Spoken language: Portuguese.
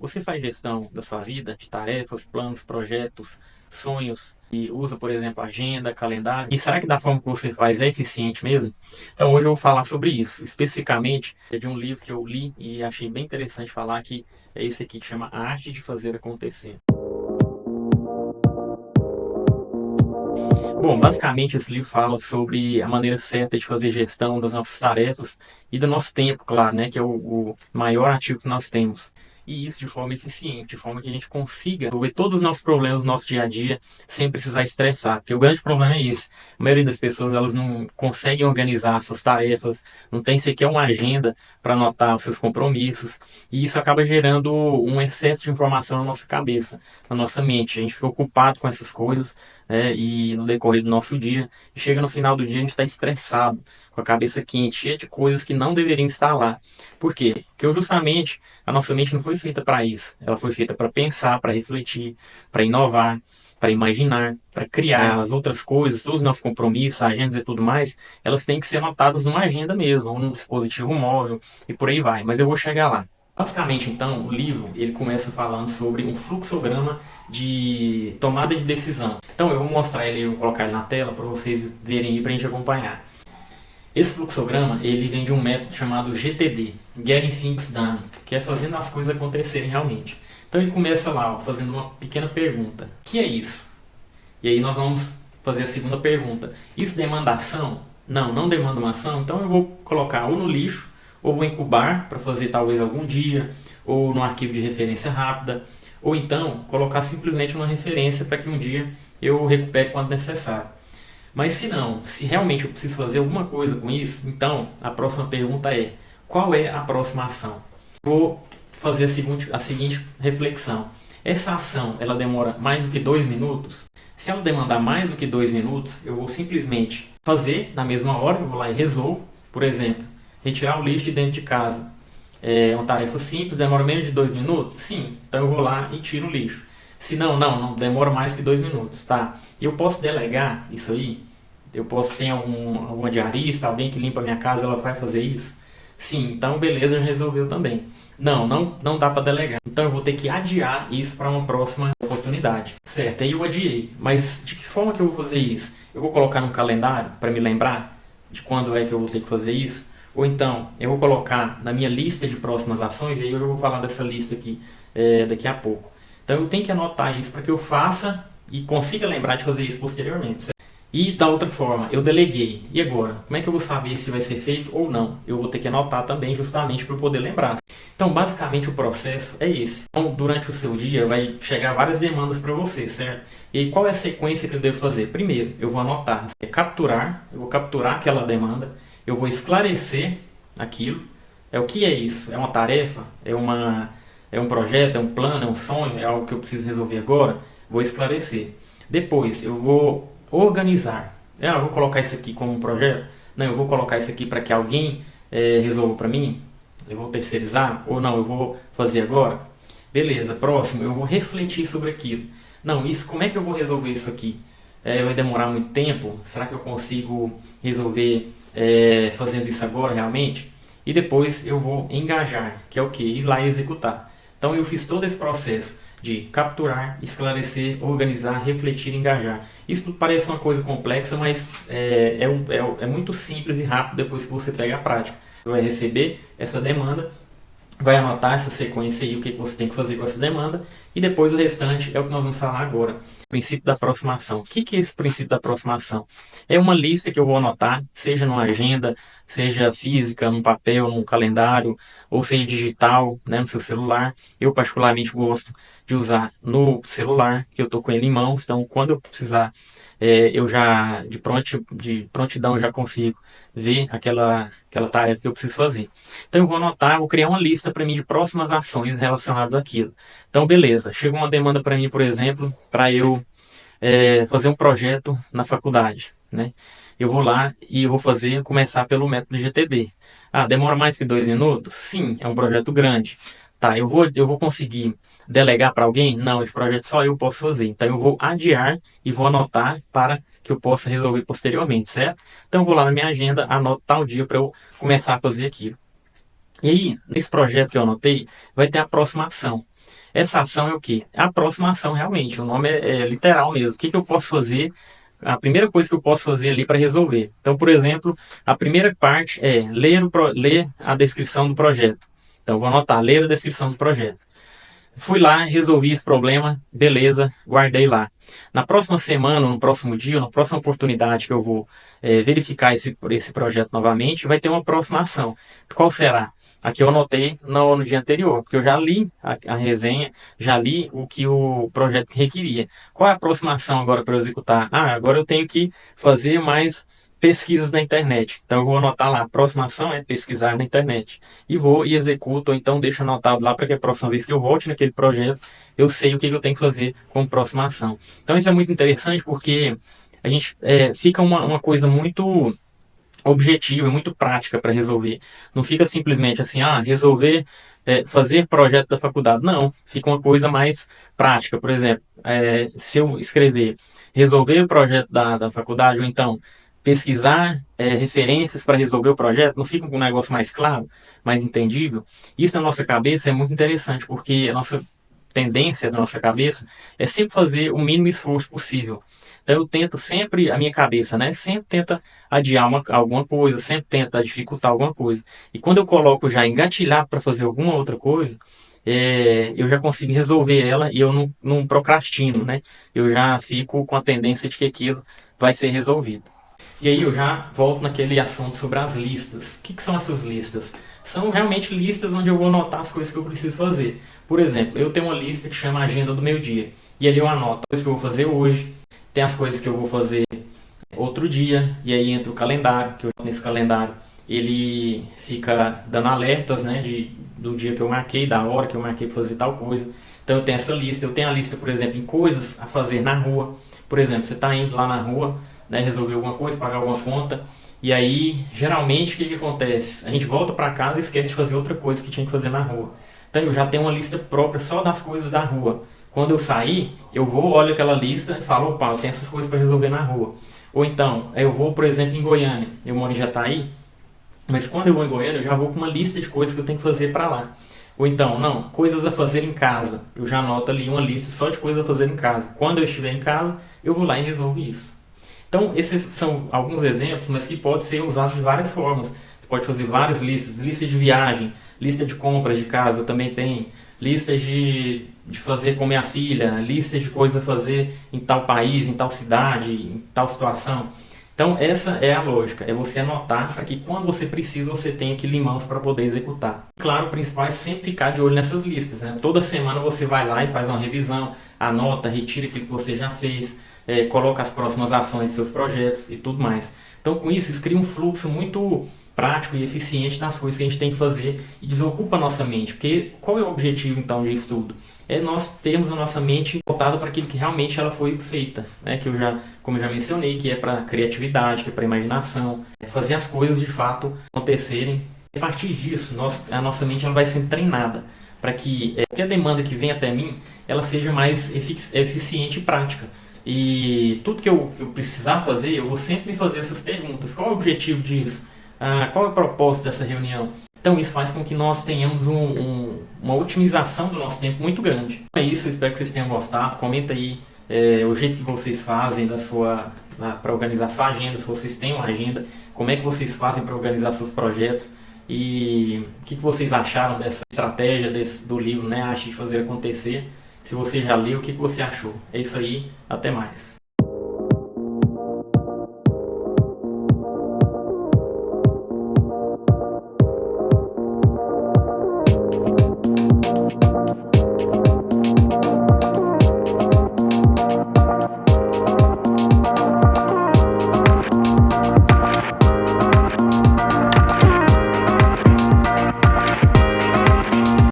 Você faz gestão da sua vida, de tarefas, planos, projetos, sonhos e usa, por exemplo, agenda, calendário? E será que da forma que você faz é eficiente mesmo? Então hoje eu vou falar sobre isso, especificamente de um livro que eu li e achei bem interessante falar, que é esse aqui que chama A Arte de Fazer Acontecer. Bom, basicamente esse livro fala sobre a maneira certa de fazer gestão das nossas tarefas e do nosso tempo, claro, né, que é o maior ativo que nós temos. E isso de forma eficiente, de forma que a gente consiga resolver todos os nossos problemas do nosso dia a dia sem precisar estressar. Porque o grande problema é esse. A maioria das pessoas elas não conseguem organizar suas tarefas, não tem sequer uma agenda para anotar os seus compromissos. E isso acaba gerando um excesso de informação na nossa cabeça, na nossa mente. A gente fica ocupado com essas coisas, né, e no decorrer do nosso dia, e chega no final do dia a gente está estressado, com a cabeça quente, cheia de coisas que não deveriam estar lá. Por quê? Porque justamente a nossa mente não foi feita para isso. Ela foi feita para pensar, para refletir, para inovar, para imaginar, para criar as outras coisas, todos os nossos compromissos, agendas e tudo mais, elas têm que ser anotadas numa agenda mesmo, ou num dispositivo móvel e por aí vai. Mas eu vou chegar lá. Basicamente, então, o livro ele começa falando sobre um fluxograma de tomada de decisão. Então, eu vou mostrar ele, eu vou colocar ele na tela para vocês verem aí para a gente acompanhar. Esse fluxograma ele vem de um método chamado GTD, Getting Things Done, que é fazendo as coisas acontecerem realmente. Então, ele começa lá ó, fazendo uma pequena pergunta: o que é isso? E aí nós vamos fazer a segunda pergunta: isso demanda ação? Não, não demanda uma ação, então eu vou colocar ou no lixo, ou vou incubar para fazer talvez algum dia, ou no arquivo de referência rápida, ou então colocar simplesmente uma referência para que um dia eu recupere quando necessário. Mas se não, se realmente eu preciso fazer alguma coisa com isso, então a próxima pergunta é: qual é a próxima ação? Vou fazer a seguinte reflexão: essa ação ela demora mais do que 2 minutos? Se ela demandar mais do que 2 minutos, eu vou simplesmente fazer na mesma hora, eu vou lá e resolvo. Por exemplo, retirar o lixo de dentro de casa. É uma tarefa simples, demora menos de 2 minutos? Sim, então eu vou lá e tiro o lixo. Se não demora mais que 2 minutos, tá? E eu posso delegar isso aí? Eu posso ter alguma diarista, alguém que limpa a minha casa, ela vai fazer isso? Sim, então beleza, resolveu também. Não dá para delegar. Então eu vou ter que adiar isso para uma próxima oportunidade. Certo, aí eu adiei. Mas de que forma que eu vou fazer isso? Eu vou colocar num calendário para me lembrar de quando é que eu vou ter que fazer isso? Ou então eu vou colocar na minha lista de próximas ações, e aí eu vou falar dessa lista aqui daqui a pouco. Então eu tenho que anotar isso para que eu faça e consiga lembrar de fazer isso posteriormente. Certo? E da outra forma, eu deleguei. E agora? Como é que eu vou saber se vai ser feito ou não? Eu vou ter que anotar também justamente para eu poder lembrar. Então, basicamente, o processo é esse. Então, durante o seu dia, vai chegar várias demandas para você, certo? E aí, qual é a sequência que eu devo fazer? Primeiro, eu vou anotar, eu vou capturar aquela demanda, eu vou esclarecer aquilo. O que é isso? É uma tarefa? É um projeto? É um plano? É um sonho? É algo que eu preciso resolver agora? Vou esclarecer. Depois, eu vou organizar. Eu vou colocar isso aqui como um projeto? Não, eu vou colocar isso aqui para que alguém resolva para mim? Eu vou terceirizar? Ou não, eu vou fazer agora? Beleza, próximo, eu vou refletir sobre aquilo. Não, isso, como é que eu vou resolver isso aqui? Vai demorar muito tempo? Será que eu consigo resolver fazendo isso agora realmente? E depois eu vou engajar, que é o que? Ir lá e executar. Então eu fiz todo esse processo de capturar, esclarecer, organizar, refletir e engajar. Isso tudo parece uma coisa complexa, mas é muito simples e rápido depois que você pega a prática. Você vai receber essa demanda, vai anotar essa sequência aí, o que você tem que fazer com essa demanda, e depois o restante é o que nós vamos falar agora. Princípio da aproximação. O que é esse princípio da aproximação? É uma lista que eu vou anotar, seja numa agenda, seja física, num papel, num calendário, ou seja digital, né, no seu celular. Eu particularmente gosto de usar no celular, que eu estou com ele em mãos, então quando eu precisar, eu já de prontidão já consigo ver aquela tarefa que eu preciso fazer. Então eu vou anotar, vou criar uma lista para mim de próximas ações relacionadas àquilo. Então beleza, chegou uma demanda para mim, por exemplo, para eu fazer um projeto na faculdade, né? Eu vou lá e eu vou começar pelo método GTD. Ah, demora mais que 2 minutos? Sim, é um projeto grande. Tá, eu vou conseguir delegar para alguém? Não, esse projeto só eu posso fazer. Então eu vou adiar e vou anotar para que eu possa resolver posteriormente, certo? Então eu vou lá na minha agenda, anoto tal dia para eu começar a fazer aquilo. E aí, nesse projeto que eu anotei, vai ter a próxima ação. Essa ação é o quê? A próxima ação realmente, o nome é literal mesmo. O que que eu posso fazer? A primeira coisa que eu posso fazer ali para resolver. Então, por exemplo, a primeira parte é ler a descrição do projeto. Então, eu vou anotar, ler a descrição do projeto. Fui lá, resolvi esse problema, beleza, guardei lá. Na próxima semana, no próximo dia, na próxima oportunidade que eu vou verificar esse projeto novamente, vai ter uma próxima ação. Qual será? A que eu anotei no dia anterior, porque eu já li a resenha, já li o que o projeto requeria. Qual é a próxima ação agora para eu executar? Ah, agora eu tenho que fazer mais pesquisas na internet. Então eu vou anotar lá, a próxima ação é pesquisar na internet. E vou e executo, ou então deixo anotado lá para que a próxima vez que eu volte naquele projeto, eu sei o que eu tenho que fazer como próxima ação. Então isso é muito interessante porque a gente fica uma coisa muito objetiva, muito prática para resolver. Não fica simplesmente assim, resolver fazer projeto da faculdade. Não, fica uma coisa mais prática. Por exemplo, se eu escrever resolver o projeto da faculdade, ou então pesquisar referências para resolver o projeto, não fica um negócio mais claro, mais entendível? Isso na nossa cabeça é muito interessante, porque a nossa tendência da nossa cabeça é sempre fazer o mínimo esforço possível. Então eu tento sempre, a minha cabeça, né, sempre tenta adiar alguma coisa, sempre tenta dificultar alguma coisa. E quando eu coloco já engatilhado para fazer alguma outra coisa, eu já consigo resolver ela e eu não procrastino, né? Eu já fico com a tendência de que aquilo vai ser resolvido. E aí eu já volto naquele assunto sobre as listas. O que são essas listas? São realmente listas onde eu vou anotar as coisas que eu preciso fazer. Por exemplo, eu tenho uma lista que chama Agenda do Meu Dia. E ali eu anoto as coisas que eu vou fazer hoje, tem as coisas que eu vou fazer outro dia, e aí entra o calendário, que eu, nesse calendário ele fica dando alertas, né, do dia que eu marquei, da hora que eu marquei para fazer tal coisa. Então eu tenho essa lista, eu tenho a lista, por exemplo, em coisas a fazer na rua. Por exemplo, você está indo lá na rua, né, resolver alguma coisa, pagar alguma conta, e aí geralmente o que acontece? A gente volta para casa e esquece de fazer outra coisa que tinha que fazer na rua. Então eu já tenho uma lista própria só das coisas da rua. Quando eu sair, eu vou, olho aquela lista e falo, opa, eu tenho essas coisas para resolver na rua. Ou então, eu vou, por exemplo, em Goiânia, eu moro em Jataí, mas quando eu vou em Goiânia, eu já vou com uma lista de coisas que eu tenho que fazer para lá. Ou então, não, coisas a fazer em casa. Eu já anoto ali uma lista só de coisas a fazer em casa. Quando eu estiver em casa, eu vou lá e resolvo isso. Então, esses são alguns exemplos, mas que pode ser usado de várias formas. Você pode fazer várias listas, lista de viagem, lista de compras de casa, eu também tenho, listas de fazer com minha filha, listas de coisas a fazer em tal país, em tal cidade, em tal situação. Então, essa é a lógica, é você anotar para que quando você precisa, você tenha aquilo em mãos para poder executar. Claro, o principal é sempre ficar de olho nessas listas, né? Toda semana você vai lá e faz uma revisão, anota, retira aquilo que você já fez, coloca as próximas ações de seus projetos e tudo mais. Então, com isso cria um fluxo muito prático e eficiente das coisas que a gente tem que fazer e desocupa a nossa mente. Porque qual é o objetivo, então, disso tudo? É nós termos a nossa mente voltada para aquilo que realmente ela foi feita, né? Que eu já, como eu já mencionei, que é para criatividade, que é para imaginação, é fazer as coisas de fato acontecerem. E a partir disso, a nossa mente ela vai sendo treinada para que qualquer demanda que vem até mim, ela seja mais eficiente e prática. E tudo que eu precisar fazer, eu vou sempre me fazer essas perguntas. Qual é o objetivo disso? Qual é o propósito dessa reunião? Então isso faz com que nós tenhamos uma otimização do nosso tempo muito grande. É isso, eu espero que vocês tenham gostado. Comenta aí o jeito que vocês fazem para organizar sua agenda, se vocês têm uma agenda, como é que vocês fazem para organizar seus projetos e o que vocês acharam dessa estratégia do livro, né? Arte de Fazer Acontecer. Se você já leu, o que você achou? É isso aí, até mais.